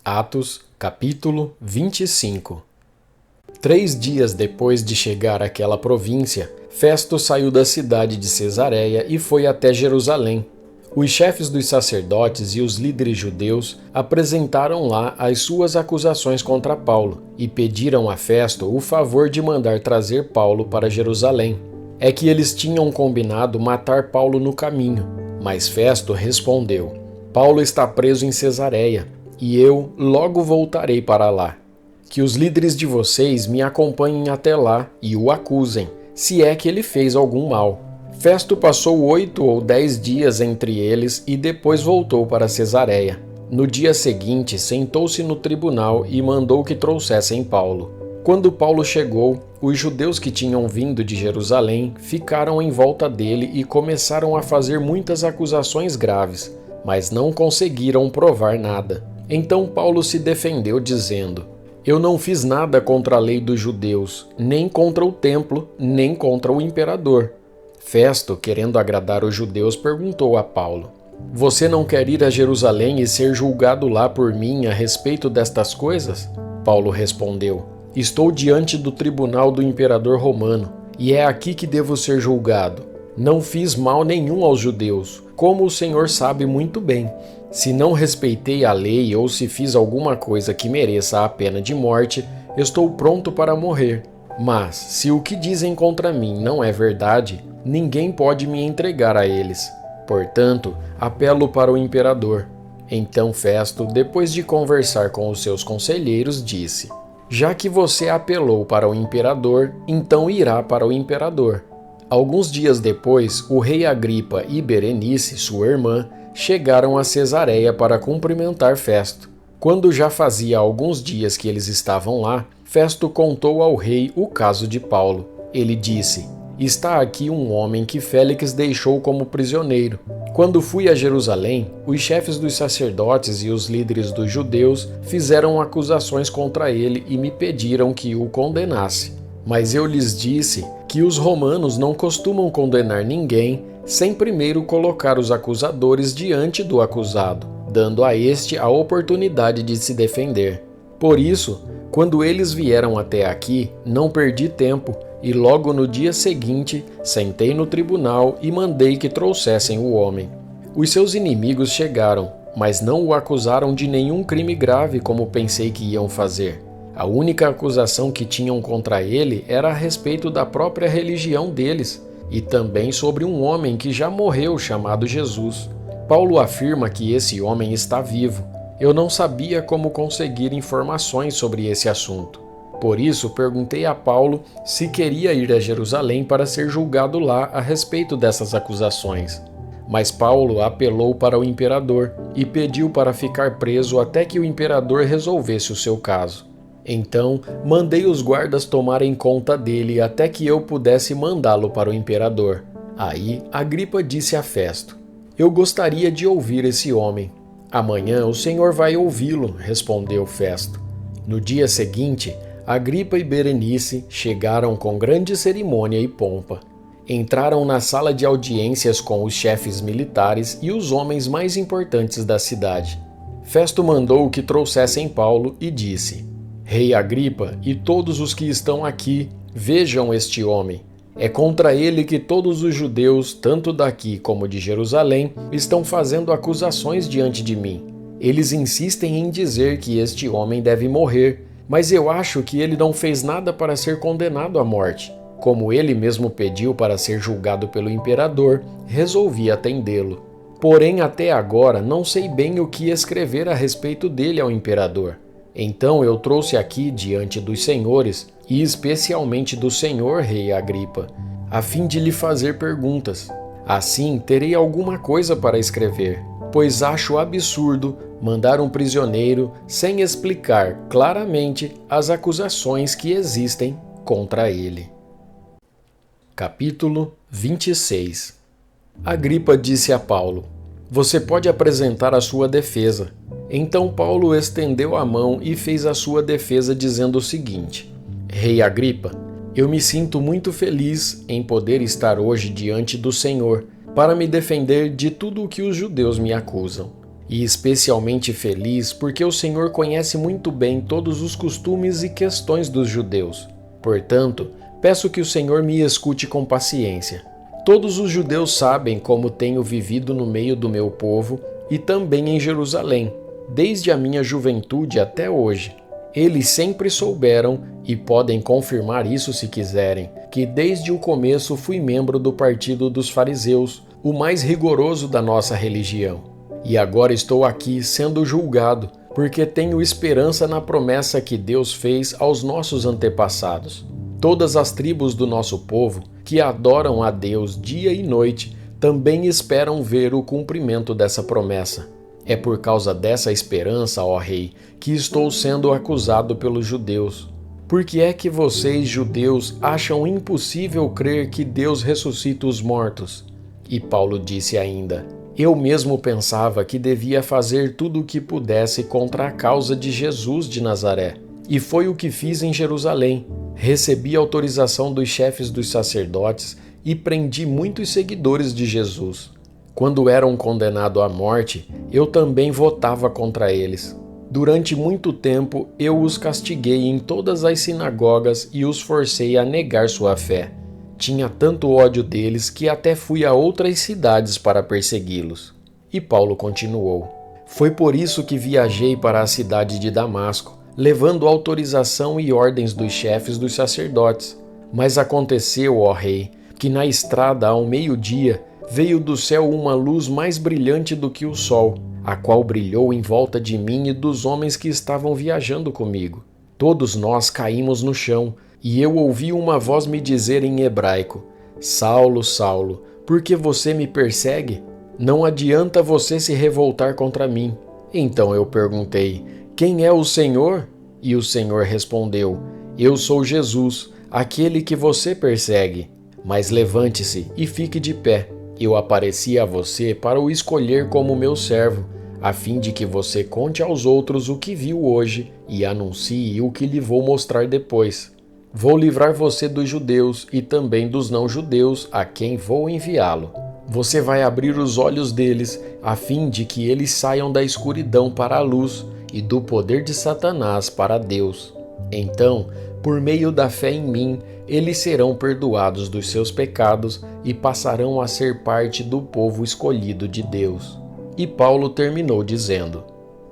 Atos, capítulo 25. 3 dias depois de chegar àquela província, Festo saiu da cidade de Cesareia e foi até Jerusalém. Os chefes dos sacerdotes e os líderes judeus apresentaram lá as suas acusações contra Paulo e pediram a Festo o favor de mandar trazer Paulo para Jerusalém. É que eles tinham combinado matar Paulo no caminho, mas Festo respondeu: Paulo está preso em Cesareia e eu logo voltarei para lá. Que os líderes de vocês me acompanhem até lá e o acusem, se é que ele fez algum mal. Festo passou 8 ou 10 dias entre eles e depois voltou para Cesareia. No dia seguinte, sentou-se no tribunal e mandou que trouxessem Paulo. Quando Paulo chegou, os judeus que tinham vindo de Jerusalém ficaram em volta dele e começaram a fazer muitas acusações graves, mas não conseguiram provar nada. Então Paulo se defendeu dizendo: Eu não fiz nada contra a lei dos judeus, nem contra o templo, nem contra o imperador. Festo, querendo agradar os judeus, perguntou a Paulo: Você não quer ir a Jerusalém e ser julgado lá por mim a respeito destas coisas? Paulo respondeu: Estou diante do tribunal do imperador romano, e é aqui que devo ser julgado. Não fiz mal nenhum aos judeus, como o Senhor sabe muito bem. Se não respeitei a lei ou se fiz alguma coisa que mereça a pena de morte, estou pronto para morrer. Mas, se o que dizem contra mim não é verdade, ninguém pode me entregar a eles. Portanto, apelo para o imperador. Então Festo, depois de conversar com os seus conselheiros, disse: Já que você apelou para o imperador, então irá para o imperador. Alguns dias depois, o rei Agripa e Berenice, sua irmã, chegaram a Cesareia para cumprimentar Festo. Quando já fazia alguns dias que eles estavam lá, Festo contou ao rei o caso de Paulo. Ele disse: Está aqui um homem que Félix deixou como prisioneiro. Quando fui a Jerusalém, os chefes dos sacerdotes e os líderes dos judeus fizeram acusações contra ele e me pediram que o condenasse. Mas eu lhes disse que os romanos não costumam condenar ninguém sem primeiro colocar os acusadores diante do acusado, dando a este a oportunidade de se defender. Por isso, quando eles vieram até aqui, não perdi tempo e logo no dia seguinte sentei no tribunal e mandei que trouxessem o homem. Os seus inimigos chegaram, mas não o acusaram de nenhum crime grave como pensei que iam fazer. A única acusação que tinham contra ele era a respeito da própria religião deles e também sobre um homem que já morreu chamado Jesus. Paulo afirma que esse homem está vivo. Eu não sabia como conseguir informações sobre esse assunto. Por isso, perguntei a Paulo se queria ir a Jerusalém para ser julgado lá a respeito dessas acusações. Mas Paulo apelou para o imperador e pediu para ficar preso até que o imperador resolvesse o seu caso. Então, mandei os guardas tomarem conta dele até que eu pudesse mandá-lo para o imperador. Aí, Agripa disse a Festo: Eu gostaria de ouvir esse homem. Amanhã o senhor vai ouvi-lo, respondeu Festo. No dia seguinte, Agripa e Berenice chegaram com grande cerimônia e pompa. Entraram na sala de audiências com os chefes militares e os homens mais importantes da cidade. Festo mandou que trouxessem Paulo e disse: Rei Agripa e todos os que estão aqui, vejam este homem. É contra ele que todos os judeus, tanto daqui como de Jerusalém, estão fazendo acusações diante de mim. Eles insistem em dizer que este homem deve morrer, mas eu acho que ele não fez nada para ser condenado à morte. Como ele mesmo pediu para ser julgado pelo imperador, resolvi atendê-lo. Porém, até agora não sei bem o que escrever a respeito dele ao imperador. Então eu trouxe aqui diante dos senhores, e especialmente do senhor rei Agripa, a fim de lhe fazer perguntas. Assim terei alguma coisa para escrever, pois acho absurdo mandar um prisioneiro sem explicar claramente as acusações que existem contra ele. Capítulo 26. Agripa disse a Paulo: Você pode apresentar a sua defesa. Então Paulo estendeu a mão e fez a sua defesa dizendo o seguinte: Rei Agripa, eu me sinto muito feliz em poder estar hoje diante do Senhor para me defender de tudo o que os judeus me acusam. e especialmente feliz porque o Senhor conhece muito bem todos os costumes e questões dos judeus. Portanto, peço que o Senhor me escute com paciência. Todos os judeus sabem como tenho vivido no meio do meu povo e também em Jerusalém, desde a minha juventude até hoje. Eles sempre souberam, e podem confirmar isso se quiserem, que desde o começo fui membro do partido dos fariseus, o mais rigoroso da nossa religião. E agora estou aqui sendo julgado, porque tenho esperança na promessa que Deus fez aos nossos antepassados. Todas as tribos do nosso povo, que adoram a Deus dia e noite, também esperam ver o cumprimento dessa promessa. É por causa dessa esperança, ó Rei, que estou sendo acusado pelos judeus. Por que é que vocês, judeus, acham impossível crer que Deus ressuscita os mortos? E Paulo disse ainda: eu mesmo pensava que devia fazer tudo o que pudesse contra a causa de Jesus de Nazaré. E foi o que fiz em Jerusalém. Recebi autorização dos chefes dos sacerdotes e prendi muitos seguidores de Jesus. Quando eram condenados à morte, eu também votava contra eles. Durante muito tempo, eu os castiguei em todas as sinagogas e os forcei a negar sua fé. Tinha tanto ódio deles que até fui a outras cidades para persegui-los. E Paulo continuou: foi por isso que viajei para a cidade de Damasco, levando autorização e ordens dos chefes dos sacerdotes. Mas aconteceu, ó Rei, que na estrada ao meio-dia veio do céu uma luz mais brilhante do que o sol, a qual brilhou em volta de mim e dos homens que estavam viajando comigo. Todos nós caímos no chão, e eu ouvi uma voz me dizer em hebraico: Saulo, Saulo, por que você me persegue? Não adianta você se revoltar contra mim. Então eu perguntei: quem é o Senhor? E o Senhor respondeu: eu sou Jesus, aquele que você persegue. Mas levante-se e fique de pé. Eu apareci a você para o escolher como meu servo, a fim de que você conte aos outros o que viu hoje e anuncie o que lhe vou mostrar depois. Vou livrar você dos judeus e também dos não-judeus a quem vou enviá-lo. Você vai abrir os olhos deles, a fim de que eles saiam da escuridão para a luz e do poder de Satanás para Deus. Então, por meio da fé em mim, eles serão perdoados dos seus pecados e passarão a ser parte do povo escolhido de Deus. E Paulo terminou dizendo: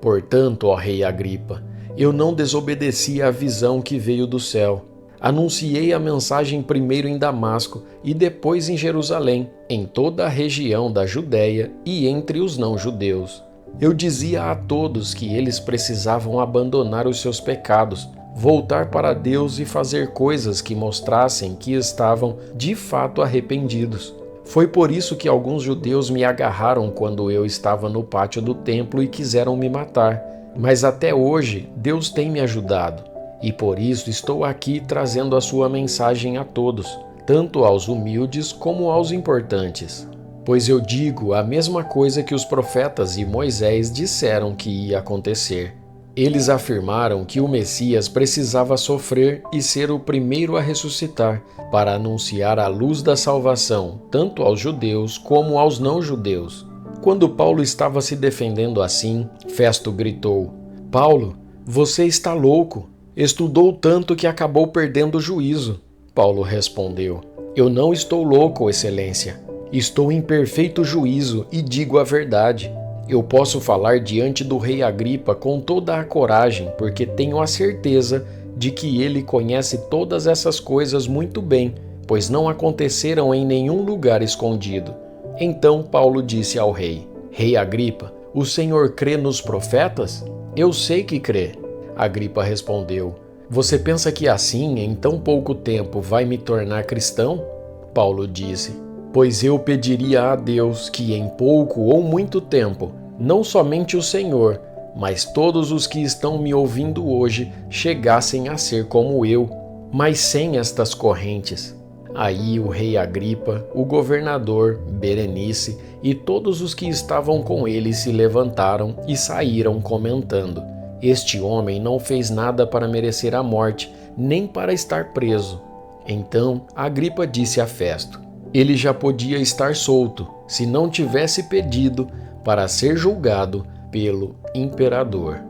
portanto, ó Rei Agripa, eu não desobedeci à visão que veio do céu. Anunciei a mensagem primeiro em Damasco e depois em Jerusalém, em toda a região da Judéia e entre os não-judeus. Eu dizia a todos que eles precisavam abandonar os seus pecados, voltar para Deus e fazer coisas que mostrassem que estavam de fato arrependidos. Foi por isso que alguns judeus me agarraram quando eu estava no pátio do templo e quiseram me matar. Mas até hoje Deus tem me ajudado, e por isso estou aqui trazendo a sua mensagem a todos, tanto aos humildes como aos importantes. Pois eu digo a mesma coisa que os profetas e Moisés disseram que ia acontecer. Eles afirmaram que o Messias precisava sofrer e ser o primeiro a ressuscitar, para anunciar a luz da salvação, tanto aos judeus como aos não-judeus. Quando Paulo estava se defendendo assim, Festo gritou: Paulo, você está louco! Estudou tanto que acabou perdendo o juízo. Paulo respondeu: eu não estou louco, Excelência. Estou em perfeito juízo e digo a verdade. Eu posso falar diante do rei Agripa com toda a coragem, porque tenho a certeza de que ele conhece todas essas coisas muito bem, pois não aconteceram em nenhum lugar escondido. Então Paulo disse ao rei: Rei Agripa, o senhor crê nos profetas? Eu sei que crê. Agripa respondeu: você pensa que assim, em tão pouco tempo, vai me tornar cristão? Paulo disse: pois eu pediria a Deus que em pouco ou muito tempo, não somente o Senhor, mas todos os que estão me ouvindo hoje chegassem a ser como eu, mas sem estas correntes. Aí o rei Agripa, o governador, Berenice e todos os que estavam com ele se levantaram e saíram comentando: este homem não fez nada para merecer a morte, nem para estar preso. Então Agripa disse a Festo: ele já podia estar solto, se não tivesse pedido para ser julgado pelo imperador.